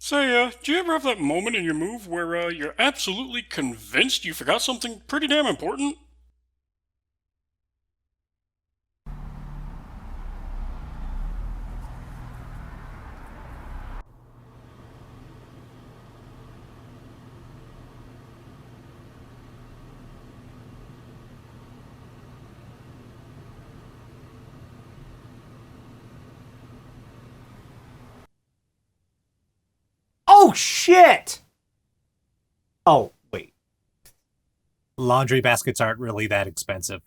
Say, do you ever have that moment in your move where, you're absolutely convinced you forgot something pretty damn important? Oh, shit! Oh, wait. Laundry baskets aren't really that expensive.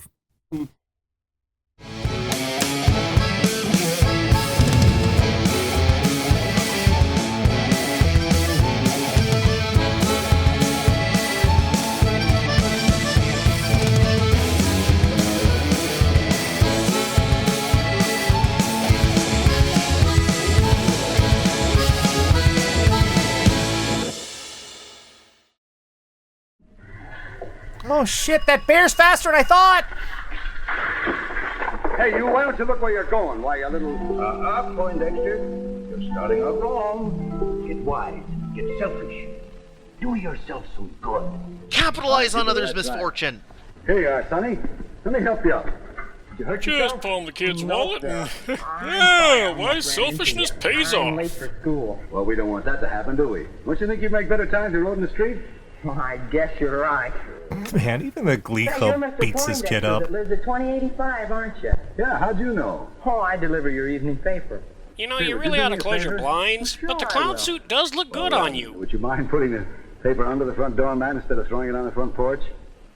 Oh shit, that bear's faster than I thought! Hey, you, why don't you look where you're going? Why, you little... Poindexter. You're starting off wrong. Get wise. Get selfish. Do yourself some good. Capitalize on others' misfortune. Here you are, Sonny. Let me help you out. Did you hurt Just yourself? palm the kid's wallet and... yeah, why selfishness pays I'm late off. for school. Well, we don't want that to happen, do we? Don't you think you'd make better time if you rode in the street? Well, I guess you're right. Man, even the Glee Hey, Club you're Mr. beats this kid Poindexter up. that lives at 2085, aren't you? Yeah, how'd you know? Oh, I deliver your evening paper. You know, Hey, you would really you do ought to me a close your favor? blinds, Sure but the I clown will. suit does look good on you. Would you mind putting the paper under the front door, man, instead of throwing it on the front porch?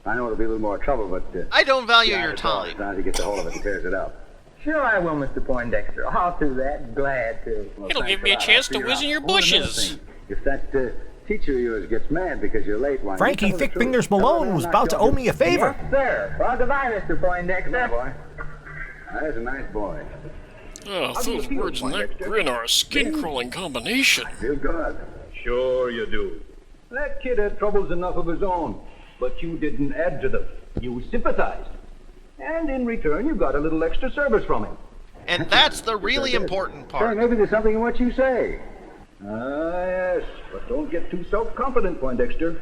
I know it'll be a little more trouble, but... I don't value yeah, your it's all right. time. As long as he gets a hold of it and tears it up. Sure I will, Mr. Poindexter. I'll do that. Glad to. Well, It'll thanks give me a lot. chance I'll to figure whiz out. in your Oh, and another bushes. thing. If that teacher of yours gets mad because you're late, why... Frankie you tell her the Thick truth. Fingers Tell her Malone they'll was knock about to you owe off me a your- favor. Yes, sir. Well, goodbye, Mr. Poindexter. Yeah, boy. That's a nice boy. Oh, those words and that grin are a skin-crawling combination. Feel good. Sure you do. That kid had troubles enough of his own, but you didn't add to them. You sympathized. And in return, you got a little extra service from him. And that's the really important Hey, part. maybe there's something in what you say. Yes, but don't get too self-confident, Poindexter.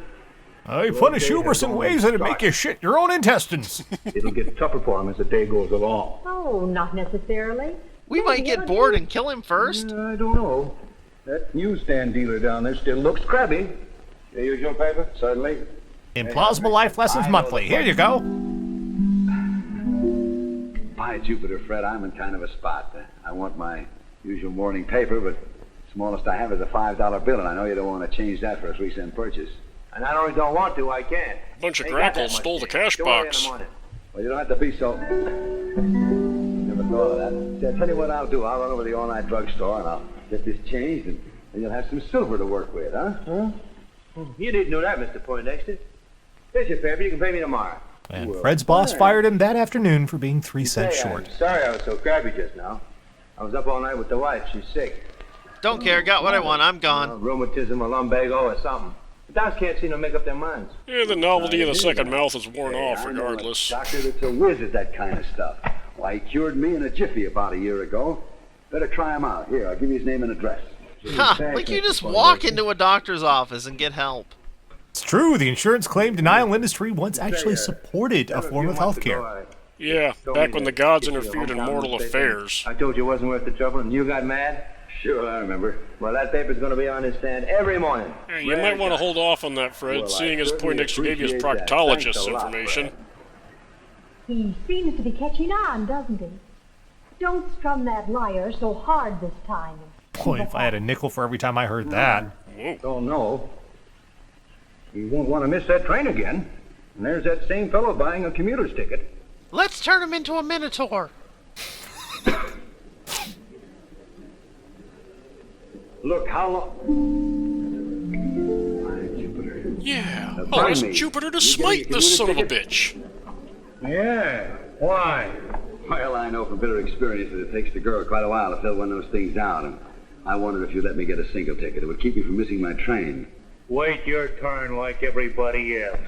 I punish hubris in ways that'll make you shit your own intestines. It'll get tougher for him as the day goes along. Oh, not necessarily. We might get bored and kill him first. I don't know. That newsstand dealer down there still looks crabby. The usual paper? Certainly. Implausible Life Lessons Monthly. Here you go. By Jupiter, Fred, I'm in kind of a spot. I want my usual morning paper, but the smallest I have is a $5 bill, and I know you don't want to change that for a 3-cent purchase. And I only don't want to, I can't. A bunch of grackles stole the cash box. Well, you don't have to be so... Never thought of that. See, I'll tell you what I'll do. I'll run over to the all-night drugstore, and I'll get this changed, and you'll have some silver to work with, huh? You didn't know that, Mr. Poindexter. Here's your paper. You can pay me tomorrow. And Fred's boss fired him that afternoon for being 3 cents Hey, short. I'm sorry I was so crabby just now. I was up all night with the wife. She's sick. Don't care. Got what I want. I'm gone. Rheumatism or lumbago or something. The docs can't seem to make up their minds. Yeah, the novelty of the second mouth is worn off I know a regardless. doctor that's a whiz at that kind of stuff. Why, he cured me in a jiffy about a year ago. Better try him out. Here, I'll give you his name and address. Ha! Like you just walk into a doctor's office and get help. It's true, the insurance claim denial industry once actually supported a form of healthcare. Yeah, back when the gods interfered in mortal affairs. I told you it wasn't worth the trouble, and you got mad? Sure, I remember. Well, that paper's going to be on his stand every morning. Hey, you might want to hold off on that, Fred, Well, I seeing as certainly Poindexter gave you his appreciate that. proctologist's Thanks a lot, information. Fred. He seems to be catching on, doesn't he? Don't strum that lyre so hard this time. Boy, if I had a nickel for every time I heard that. Don't know. You won't want to miss that train again. And there's that same fellow buying a commuter's ticket. Let's turn him into a minotaur. Look, how long... My Jupiter. Yeah, pardon I'll ask me. Jupiter to You smite getting this son of a ticket? bitch. Yeah, why? Well, I know from bitter experience that it takes the girl quite a while to fill one of those things out, and I wondered if you'd let me get a single ticket. It would keep me from missing my train. Wait your turn like everybody else.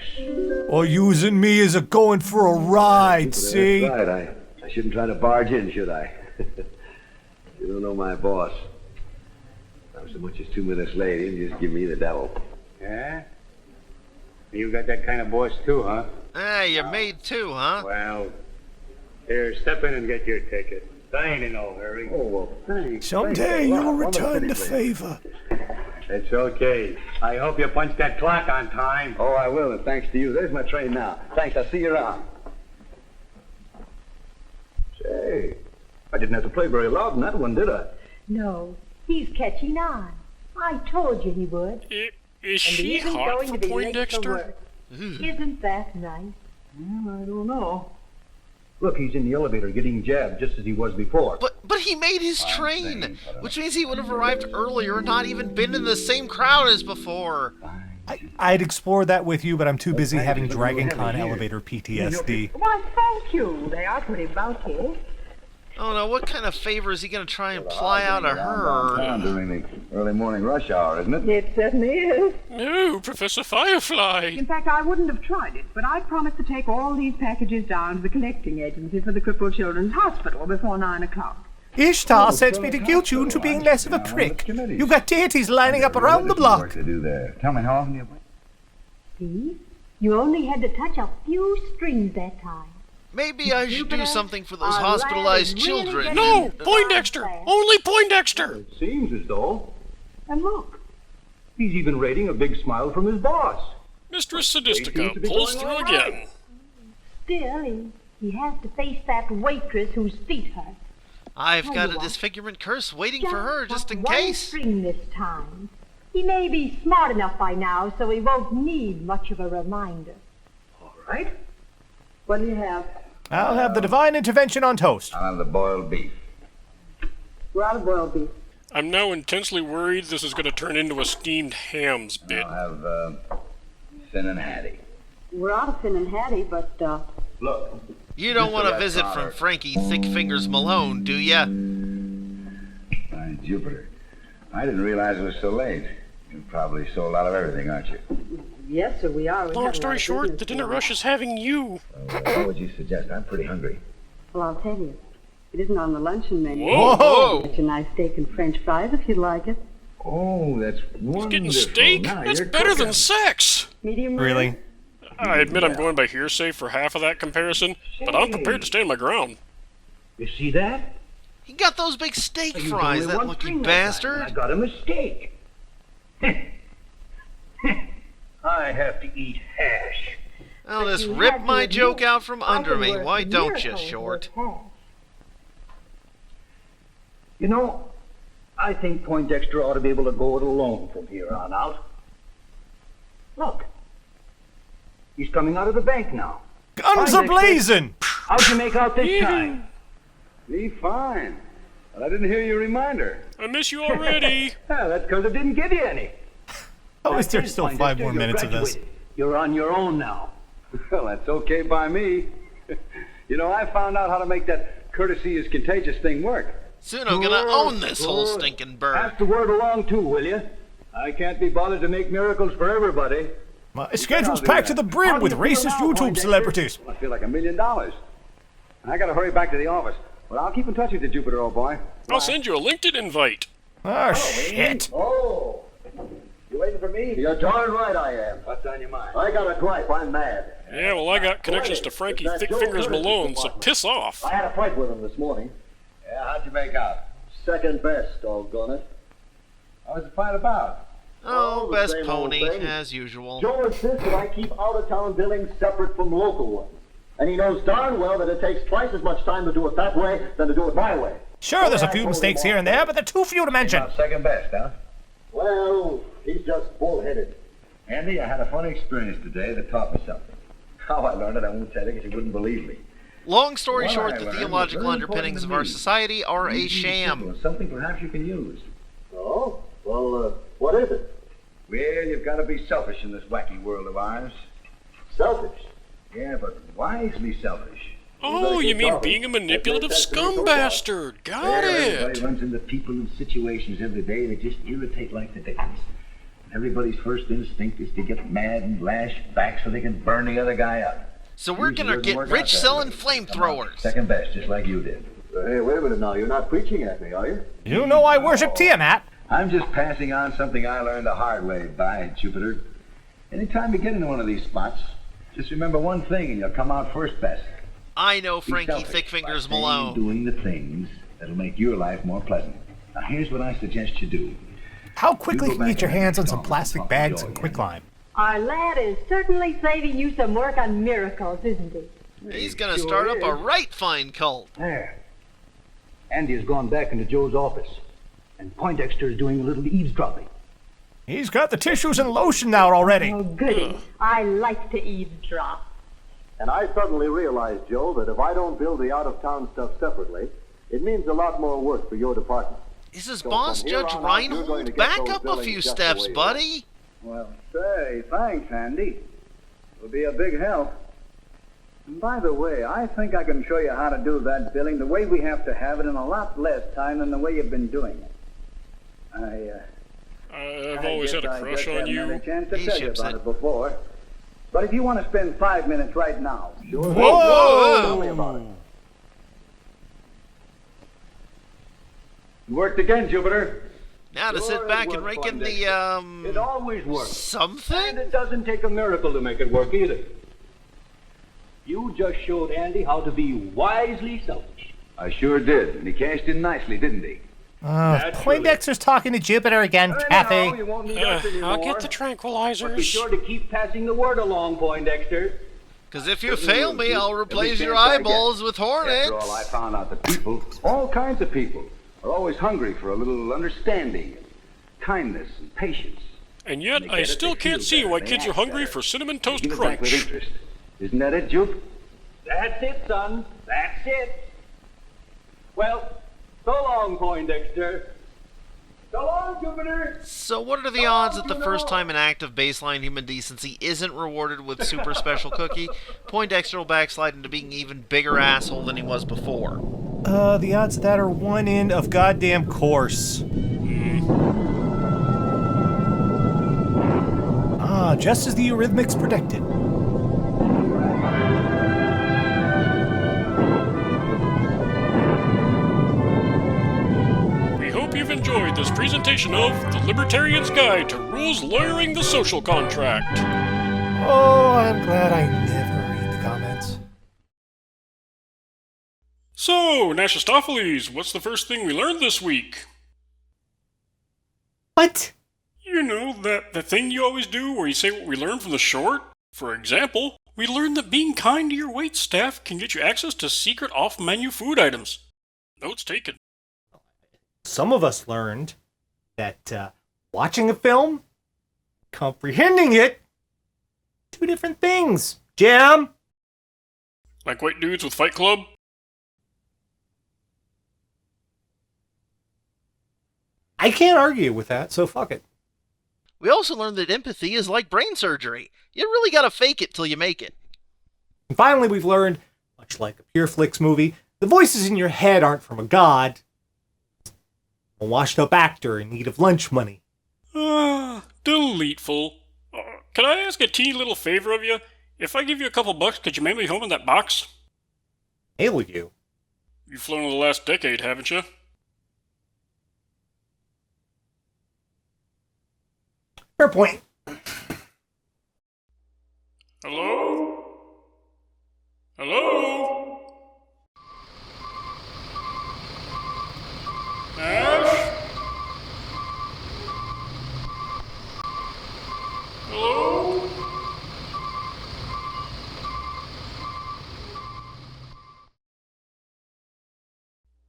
Or using me as a going for a ride, see? That's right. I shouldn't try to barge in, should I? You don't know my boss. Now, So much as 2 minutes late, he'll just give me the devil. Yeah? You got that kind of boss too, huh? Ah, you're made too, huh? Well, here, step in and get your ticket. I ain't in no hurry. Oh, well, thanks. Someday you'll return the favor. It's okay. I hope you punch that clock on time. Oh, I will, and thanks to you. There's my train now. Thanks, I'll see you around. Say, I didn't have to play very loud in that one, did I? No, he's catching on. I told you he would. Is And she he isn't hot going for to be late for Poindexter? work. Isn't that nice? Well, I don't know. Look, he's in the elevator getting jabbed just as he was before. But he made his train, which means he would have arrived earlier and not even been in the same crowd as before. I'd explore that with you, but I'm too busy having Dragon Con elevator PTSD. Why, thank you. They are pretty bulky. Oh no, what kind of favor is he gonna try and ply out of her? During the early morning rush hour, isn't it? It certainly is. No, Professor Firefly. In fact, I wouldn't have tried it, but I promised to take all these packages down to the collecting agency for the Crippled Children's Hospital before 9 o'clock. Ishtar sends me to guilt you into being less of a prick. You've got deities lining up around the block. To do there. Tell me how often you... See? You only had to touch a few strings that time. Maybe I should do something for those hospitalized children. No, Poindexter! Only Poindexter! It seems as though. And look, he's even rating a big smile from his boss. Mistress Sadistica pulls through again. Still, he has to face that waitress whose feet hurt. I've got a disfigurement curse waiting for her just in one case. string this time. He may be smart enough by now, so he won't need much of a reminder. All right. What do you have? I'll have the divine intervention on toast. I'll have the boiled beef. We're out of boiled beef. I'm now intensely worried this is going to turn into a steamed hams bit. I'll have Finn and Hattie. We're out of Finn and Hattie, but, Look. You don't want a Mr. visit Red from Collar. Frankie Thick Fingers Malone, do ya? By Jupiter. I didn't realize it was so late. You're probably sold out of everything, aren't you? yes, sir, we are. Long story short, the dinner rush is having you. What would you suggest? I'm pretty hungry. Well, I'll tell you. It isn't on the luncheon menu. Whoa! It's a nice steak and French fries if you'd like it. Oh, that's wonderful. Getting steak? Now That's you're better cooking. than sex! Medium rare? Really? I admit I'm going by hearsay for half of that comparison, but I'm prepared to stand my ground. You see that? He got those big steak You fries, only that one lucky string that time, bastard. and I got a mistake. I have to eat hash. I'll just You rip had to my admit, joke out from I under can me. work Why don't you, miracles Short? with hash. You know, I think Poindexter ought to be able to go it alone from here on out. Look. He's coming out of the bank now. Guns are blazing! How'd you make out this time? Me fine. But I didn't hear your reminder. I miss you already. Yeah, that's because I didn't give you any. Oh, is there That's it, still 5 Poindexter, more you're minutes of this? graduated. You're on your own now. Well, that's okay by me. You know, I found out how to make that courtesy is contagious thing work. Soon I'm gonna own this whole stinking bird. Pass the word along too, will you? I can't be bothered to make miracles for everybody. My schedule's packed to the brim with racist YouTube celebrities. I feel like $1 million. And I gotta hurry back to the office. But I'll keep in touch with you, Jupiter, old boy. I'll send you a LinkedIn invite. Oh, shit. Oh! You waiting for me? You're darn right I am. What's on your mind? I got a gripe. I'm mad. Yeah, well, I got connections to Frankie Thick Fingers Malone, so piss off. I had a fight with him this morning. Yeah, how'd you make out? Second best, doggone it. What was the fight about? Oh, the best same old pony, thing. as usual. Joe insists that I keep out-of-town billings separate from local ones. And he knows darn well that it takes twice as much time to do it that way than to do it my way. Sure, there's a few mistakes here and there, but they're too few to mention. Second best, huh? Well, he's just bullheaded. Andy, I had a funny experience today that taught me something. How I learned it, I won't tell you because you wouldn't believe me. Long story What short, I the learned theological was very important underpinnings to of our me. society are a Easy, sham. simple, something perhaps you can use. Oh? Well, what is it? Well, you've got to be selfish in this wacky world of ours. Selfish? Yeah, but wisely selfish. Oh, you mean being a manipulative scum bastard. Got Everybody it. runs into people and situations every day that just irritate like the dickens. Everybody's first instinct is to get mad and lash back so they can burn the other guy up. So we're Usually gonna doesn't get work rich out that selling way. flamethrowers. Second best, just like you did. Hey, wait a minute now. You're not preaching at me, are you? You know I worship Tiamat. I'm just passing on something I learned the hard way by Jupiter. Anytime you get into one of these spots, just remember one thing and you'll come out first best. I know Be Frankie selfish Thick Fingers by saying Malone. and doing the things that'll make your life more pleasant. Now here's what I suggest you do. How quickly You go can you get your back and hands on make some songs plastic and bags enjoy and it. quicklime? Our lad is certainly saving you some work on miracles, isn't he? He's gonna start up a right fine cult. There. Andy has gone back into Joe's office, and Poindexter is doing a little eavesdropping. He's got the tissues and lotion out already. Oh, goody. I like to eavesdrop. And I suddenly realized, Joe, that if I don't build the out-of-town stuff separately, it means a lot more work for your department. Is his So boss from here Judge on out, you're going to Reinhold? get Back those up a billings few just the steps, way you buddy. Well, say, thanks, Andy. It'll be a big help. And by the way, I think I can show you how to do that billing the way we have to have it in a lot less time than the way you've been doing it. I've always had a crush on you. I haven't had a chance to He tell you ships about it. it before. But if you want to spend 5 minutes right now, sure. Whoa! Tell me about it. It worked again, Jupiter. Now to sit Sure, back it and worked, rake in Poindexter. the, It always works. And something? it doesn't take a miracle to make it work either. You just showed Andy how to be wisely selfish. I sure did, and he cashed in nicely, didn't he? Poindexter's talking to Jupiter again, Anyhow, Kathy. you won't need us anymore. I'll get the But be tranquilizers. sure to keep passing the word along, Poindexter. Because if you fail me, I'll replace Every your chance I get. eyeballs with hornets. After all, I found out that people, all kinds of people, are always hungry for a little understanding, kindness, and patience. And yet, They I get it, still they can't feel see better, why they kids are act hungry better. for Cinnamon They Toast give it back with Crunch. interest. Isn't that it, Jupe? That's it, son. That's it. Well, so long, Poindexter. So long, Jupiter. So what are the odds that the first time an act of baseline human decency isn't rewarded with super special cookie, Poindexter will backslide into being an even bigger asshole than he was before? The odds of that are 1 in of goddamn course. Just as the Eurythmics predicted. We hope you've enjoyed this presentation of The Libertarian's Guide to Rules Lawyering the Social Contract. Oh, I'm glad I never read the comments. So, Nashistopheles, what's the first thing we learned this week? What? You know, that thing you always do where you say what we learned from the short? For example, we learned that being kind to your waitstaff can get you access to secret off-menu food items. Notes taken. Some of us learned that watching a film, comprehending it, two different things. Jam? Like white dudes with Fight Club? I can't argue with that, so fuck it. We also learned that empathy is like brain surgery. You really gotta fake it till you make it. And finally, we've learned, much like a Pure Flix movie, the voices in your head aren't from a god. A washed-up actor in need of lunch money. Deleteful. Can I ask a teeny little favor of you? If I give you a couple bucks, could you mail me home in that box? Hail you. You've flown in the last decade, haven't you? Fair point. Hello? Hello? Nash? Hello?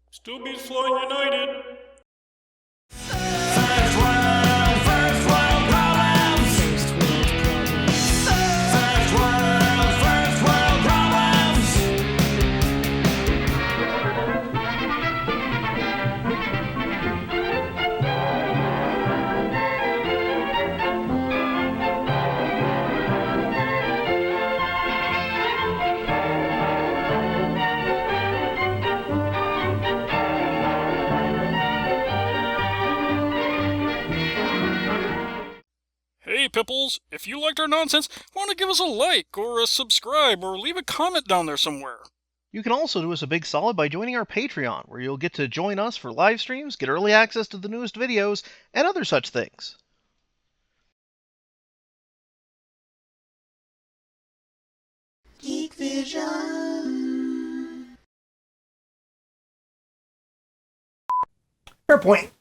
Still beats flying United. Hey, Pipples, if you liked our nonsense, why don't you give us a like, or a subscribe, or leave a comment down there somewhere? You can also do us a big solid by joining our Patreon, where you'll get to join us for live streams, get early access to the newest videos, and other such things. Geek Vision. Fair point.